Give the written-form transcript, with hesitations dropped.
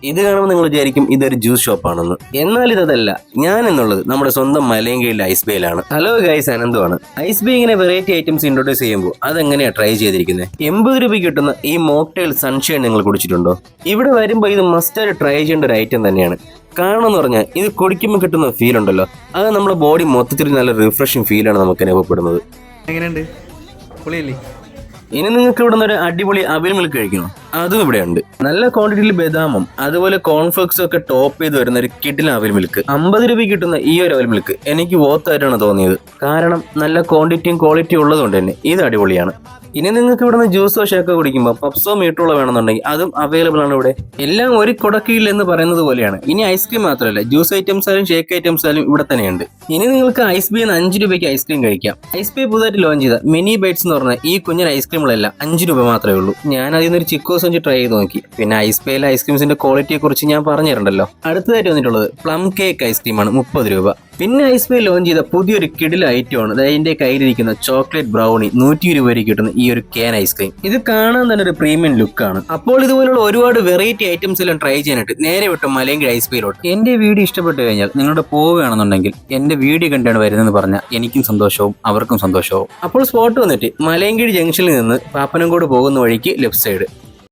ഇത് കാണുമ്പോൾ നിങ്ങൾ വിചാരിക്കും ഇതൊരു ജ്യൂസ് ഷോപ്പാണെന്ന്. എന്നാൽ ഇതല്ല. ഞാൻ എന്നുള്ളത് നമ്മുടെ സ്വന്തം മലയങ്കീഴിലെ ഐസ് ബേയിലാണ്. ഹലോ ഗൈസ്, അനന്തുമാണ്. ഐസ് ബേ ഇങ്ങനെ വെറൈറ്റി ഐറ്റംസ് ഇൻട്രൊഡ്യൂസ് ചെയ്യുമ്പോൾ അതെങ്ങനെയാണ് ട്രൈ ചെയ്തിരിക്കുന്നത്? 80 രൂപയ്ക്ക് കിട്ടുന്ന ഈ മോക്ടെയിൽ സൺഷൈൻ നിങ്ങൾ കുടിച്ചിട്ടുണ്ടോ? ഇവിടെ വരുമ്പോൾ ഇത് മസ്റ്റായിട്ട് ട്രൈ ചെയ്യേണ്ട ഒരു ഐറ്റം തന്നെയാണ്. കാരണം എന്ന് പറഞ്ഞാൽ ഇത് കുടിക്കുമ്പോൾ കിട്ടുന്ന ഫീൽ ഉണ്ടല്ലോ, അത് നമ്മുടെ ബോഡി മൊത്തത്തിൽ നല്ല റിഫ്രഷിങ് ഫീലാണ് നമുക്ക് അനുഭവപ്പെടുന്നത്. എങ്ങനെയുണ്ട്? പൊളിയല്ലേ? ഇനി നിങ്ങൾക്ക് ഇവിടെ നിന്ന് ഒരു അടിപൊളി അവിൽ മിൽക്ക് കഴിക്കണോ? അതും ഇവിടെ ഉണ്ട്. നല്ല ക്വാണ്ടിറ്റിയിൽ ബദാമും അതുപോലെ കോൺഫ്ലെക്സും ഒക്കെ ടോപ്പ് ചെയ്ത് വരുന്ന ഒരു കിഡിൽ അവിൽ മിൽക്ക്. 50 രൂപയ്ക്ക് കിട്ടുന്ന ഈ ഒരു അവിൽ മിൽക്ക് എനിക്ക് വോത്തായിട്ടാണ് തോന്നിയത്. കാരണം നല്ല ക്വാണ്ടിറ്റിയും ക്വാളിറ്റിയും ഉള്ളതുകൊണ്ട് തന്നെ ഇത് അടിപൊളിയാണ്. ഇനി നിങ്ങൾക്ക് ഇവിടെ നിന്ന് ജ്യൂസോ ഷേക്കോ കുടിക്കുമ്പോൾ പപ്സോ മീറ്റുകളോ വേണമെന്നുണ്ടെങ്കിൽ അതും അവൈലബിൾ ആണ് ഇവിടെ. എല്ലാം ഒരു കുടക്കീഴിൽ എന്ന് പറയുന്നത് പോലെയാണ്. ഇനി ഐസ്ക്രീം മാത്രമല്ല, ജ്യൂസ് ഐറ്റംസ് ആയാലും ഷേക്ക് ഐറ്റംസ് ആയാലും ഇവിടെ തന്നെയുണ്ട്. ഇനി നിങ്ങൾക്ക് ഐസ് ബേന്ന് 5 രൂപയ്ക്ക് ഐസ്ക്രീം കഴിക്കാം. ഐസ് ബേ പുതുതായിട്ട് ലോഞ്ച് ചെയ്ത മിനി ബൈറ്റ്സ് എന്ന് പറഞ്ഞാൽ ഈ കുഞ്ഞൻ ഐസ്ക്രീമുകളെല്ലാം 5 രൂപ മാത്രമേ ഉള്ളൂ. ഞാൻ അതിൽ നിന്നൊരു ചിക്കോ സഞ്ചി ട്രൈ ചെയ്ത് നോക്കി. പിന്നെ ഐസ് ബേയിലെ ഐസ്ക്രീംസിന്റെ ക്വാളിറ്റിയെ കുറിച്ച് ഞാൻ പറഞ്ഞിട്ടുണ്ടല്ലോ. അടുത്തതായിട്ട് വന്നിട്ടുള്ളത് പ്ലം കേക്ക് ഐസ്ക്രീമാണ്, 30 രൂപ. പിന്നെ ഐസ് ബേ ലോഞ്ച് ചെയ്ത പുതിയൊരു കിടിൽ ഐറ്റമാണ് അതിന്റെ കയ്യിലിരിക്കുന്ന ചോക്ലേറ്റ് ബ്രൗണി. 100 രൂപ വരെ കിട്ടുന്ന ഈ ഒരു കേൻ ഐസ്ക്രീം. ഇത് കാണാൻ തന്നെ ഒരു പ്രീമിയം ലുക്കാണ്. അപ്പോൾ ഇതുപോലുള്ള ഒരുപാട് വെറൈറ്റി ഐറ്റംസ് എല്ലാം ട്രൈ ചെയ്യാനായിട്ട് നേരെ വിട്ടു മലയങ്കീഴ് ഐസ് ബേയിലോട്ട്. എന്റെ വീഡിയോ ഇഷ്ടപ്പെട്ടു കഴിഞ്ഞാൽ നിങ്ങളുടെ പോവുകയാണെന്നുണ്ടെങ്കിൽ എന്റെ വീഡിയോ കണ്ടാണ് വരുന്നതെന്ന് പറഞ്ഞാൽ എനിക്കും സന്തോഷവും അവർക്കും സന്തോഷവും. അപ്പോൾ സ്പോട്ട് വന്നിട്ട് മലയങ്കീഴ് ജംഗ്ഷനിൽ നിന്ന് പാപ്പനംകോട് പോകുന്ന വഴിക്ക് ലെഫ്റ്റ് സൈഡ്